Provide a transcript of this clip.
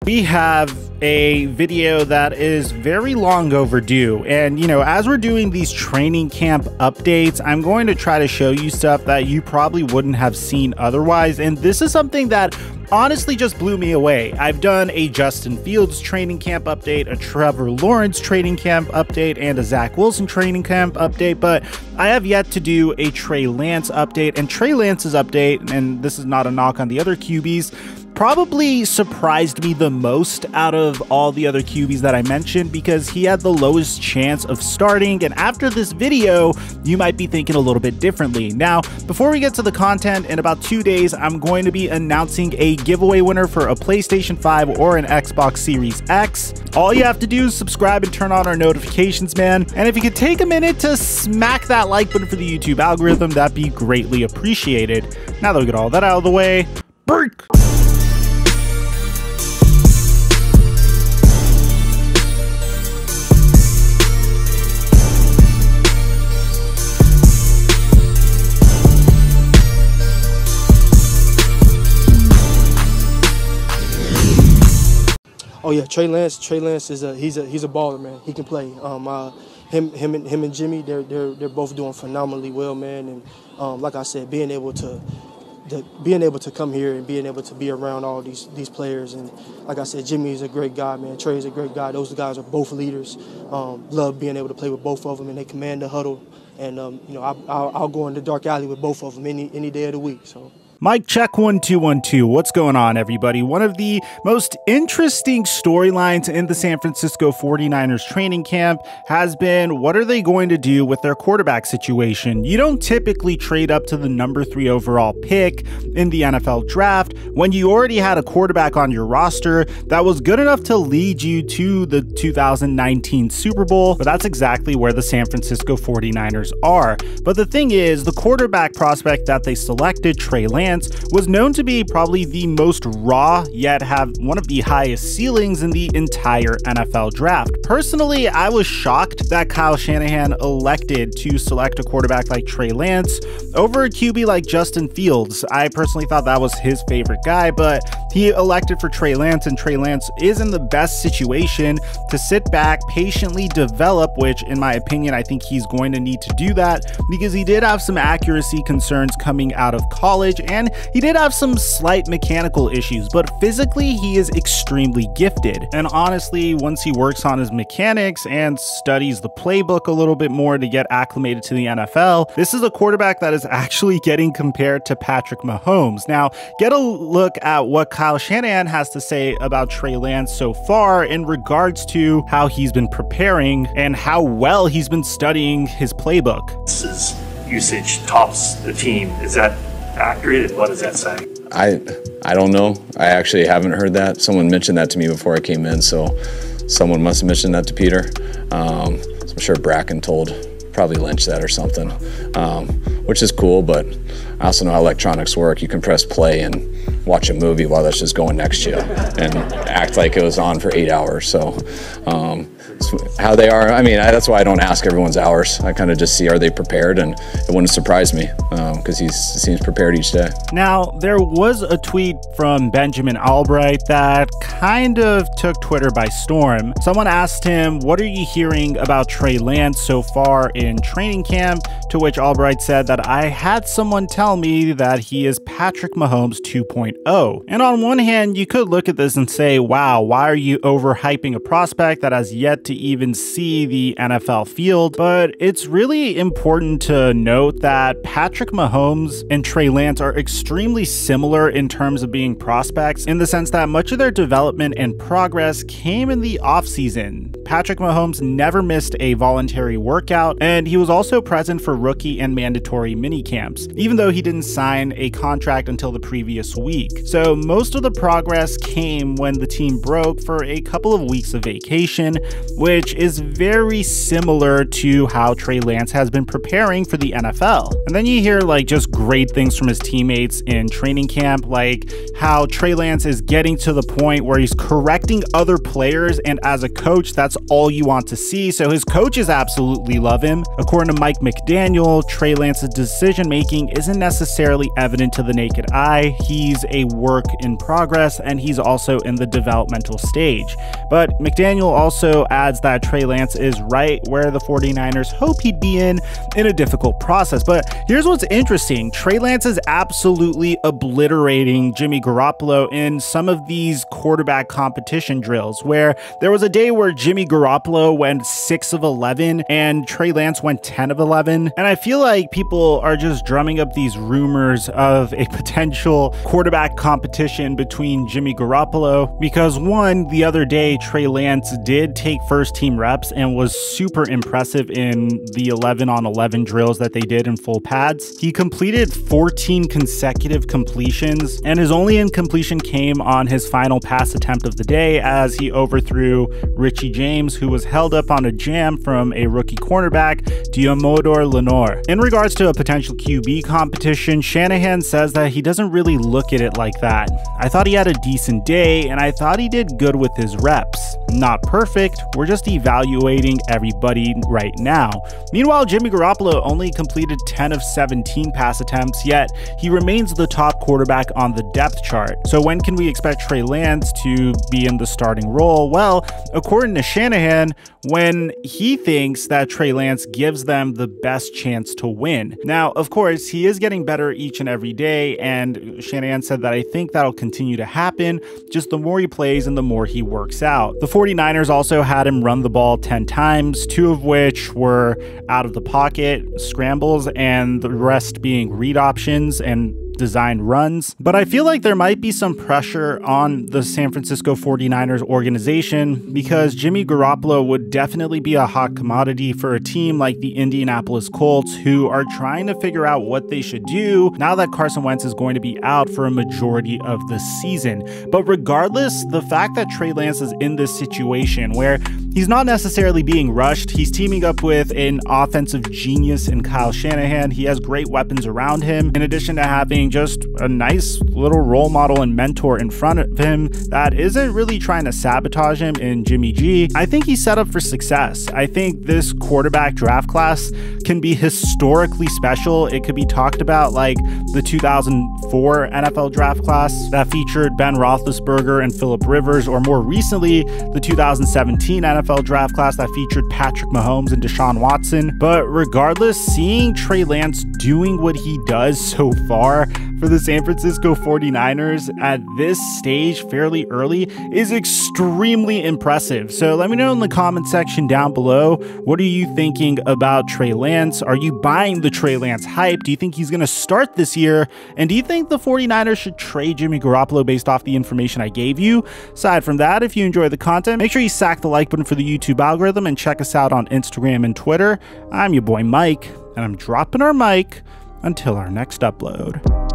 We have a video that is very long overdue, and as we're doing these training camp updates, I'm going to try to show you stuff that you probably wouldn't have seen otherwise, and this is something that honestly just blew me away. I've done a Justin Fields training camp update, a Trevor Lawrence training camp update, and a Zach Wilson training camp update, but I have yet to do a Trey Lance update. And Trey Lance's update, and this is not a knock on the other QBs, probably surprised me the most out of all the other QBs that I mentioned, because he had the lowest chance of starting. And after this video, you might be thinking a little bit differently. Now, before we get to the content, in about 2 days, I'm going to be announcing a giveaway winner for a PlayStation 5 or an Xbox Series X. All you have to do is subscribe and turn on our notifications, man. And if you could take a minute to smack that like button for the YouTube algorithm, that'd be greatly appreciated. Now that we get all that out of the way, break! Oh yeah, Trey Lance is he's a baller, man. He can play. Him and Jimmy, they're both doing phenomenally well, man. And like I said, being able to come here and being able to be around all these players, and like I said, Jimmy is a great guy, man. Trey is a great guy. Those guys are both leaders. Love being able to play with both of them, and they command the huddle. And I'll go in the dark alley with both of them any day of the week. So. Mic check 1 2 1 2. What's going on, everybody? One of the most interesting storylines in the San Francisco 49ers training camp has been, what are they going to do with their quarterback situation? You don't typically trade up to the number 3 overall pick in the NFL draft when you already had a quarterback on your roster that was good enough to lead you to the 2019 Super Bowl, but that's exactly where the San Francisco 49ers are. But the thing is, the quarterback prospect that they selected, Trey Lance, was known to be probably the most raw, yet have one of the highest ceilings in the entire NFL draft. Personally, I was shocked that Kyle Shanahan elected to select a quarterback like Trey Lance over a QB like Justin Fields. I personally thought that was his favorite guy, but he elected for Trey Lance, and Trey Lance is in the best situation to sit back, patiently develop, which in my opinion, I think he's going to need to do that because he did have some accuracy concerns coming out of college, and he did have some slight mechanical issues, but physically he is extremely gifted. And honestly, once he works on his mechanics and studies the playbook a little bit more to get acclimated to the NFL, this is a quarterback that is actually getting compared to Patrick Mahomes. Now, get a look at what Kyle Shanahan has to say about Trey Lance so far in regards to how he's been preparing and how well he's been studying his playbook. His usage tops the team. Is that accurate? What does that say? I don't know. I actually haven't heard that. Someone mentioned that to me before I came in, so someone must have mentioned that to Peter. So I'm sure Bracken probably Lynch that or something, which is cool, but I also know how electronics work. You can press play and watch a movie while that's just going next to you and act like it was on for 8 hours. So how they are, I mean, that's why I don't ask everyone's hours. I kind of just see, are they prepared? And it wouldn't surprise me because he seems prepared each day. Now, there was a tweet from Benjamin Albright that kind of took Twitter by storm. Someone asked him, what are you hearing about Trey Lance so far in training camp? To which Albright said that I had someone tell me that he is Patrick Mahomes 2.0. And on one hand, you could look at this and say, wow, why are you overhyping a prospect that has yet to even see the NFL field? But it's really important to note that Patrick Mahomes and Trey Lance are extremely similar in terms of being prospects, in the sense that much of their development and progress came in the offseason. Patrick Mahomes never missed a voluntary workout, and he was also present for rookie and mandatory mini camps, even though he didn't sign a contract until the previous week. So most of the progress came when the team broke for a couple of weeks of vacation. which is very similar to how Trey Lance has been preparing for the NFL. And then you hear like just great things from his teammates in training camp, like how Trey Lance is getting to the point where he's correcting other players, and as a coach, that's all you want to see. So his coaches absolutely love him. According to Mike McDaniel, Trey Lance's decision making isn't necessarily evident to the naked eye. He's a work in progress, and he's also in the developmental stage. But McDaniel also adds that Trey Lance is right where the 49ers hope he'd be in a difficult process. But here's what's interesting. Trey Lance is absolutely obliterating Jimmy Garoppolo in some of these quarterback competition drills, where there was a day where Jimmy Garoppolo went 6 of 11 and Trey Lance went 10 of 11. And I feel like people are just drumming up these rumors of a potential quarterback competition between Jimmy Garoppolo because, one, the other day Trey Lance did take first team reps and was super impressive in the 11-on-11 drills that they did in full pads. He completed 14 consecutive completions, and his only incompletion came on his final pass attempt of the day as he overthrew Richie James, who was held up on a jam from a rookie cornerback, Diomodor Lenore. In regards to a potential QB competition, Shanahan says that he doesn't really look at it like that. I thought he had a decent day, and I thought he did good with his reps. Not perfect, we're just evaluating everybody right now. Meanwhile, Jimmy Garoppolo only completed 10 of 17 pass attempts, yet he remains the top quarterback on the depth chart. So when can we expect Trey Lance to be in the starting role? Well, according to Shanahan, when he thinks that Trey Lance gives them the best chance to win. Now, of course, he is getting better each and every day, and Shanahan said that I think that'll continue to happen, just the more he plays and the more he works out. The 49ers also had him run the ball 10 times, 2 of which were out of the pocket, scrambles, and the rest being read options and designed runs. But I feel like there might be some pressure on the San Francisco 49ers organization because Jimmy Garoppolo would definitely be a hot commodity for a team like the Indianapolis Colts, who are trying to figure out what they should do now that Carson Wentz is going to be out for a majority of the season. But regardless, the fact that Trey Lance is in this situation where he's not necessarily being rushed, he's teaming up with an offensive genius in Kyle Shanahan. He has great weapons around him, in addition to having just a nice little role model and mentor in front of him that isn't really trying to sabotage him in Jimmy G. I think he's set up for success. I think this quarterback draft class can be historically special. It could be talked about like the 2004 NFL draft class that featured Ben Roethlisberger and Phillip Rivers, or more recently, the 2017 NFL draft class that featured Patrick Mahomes and Deshaun Watson. But regardless, seeing Trey Lance doing what he does so far for the San Francisco 49ers at this stage fairly early is extremely impressive. So let me know in the comment section down below, what are you thinking about Trey Lance? Are you buying the Trey Lance hype? Do you think he's going to start this year? And do you think the 49ers should trade Jimmy Garoppolo based off the information I gave you? Aside from that, if you enjoy the content, make sure you sack the like button for the YouTube algorithm and check us out on Instagram and Twitter. I'm your boy Mike, and I'm dropping our mic until our next upload.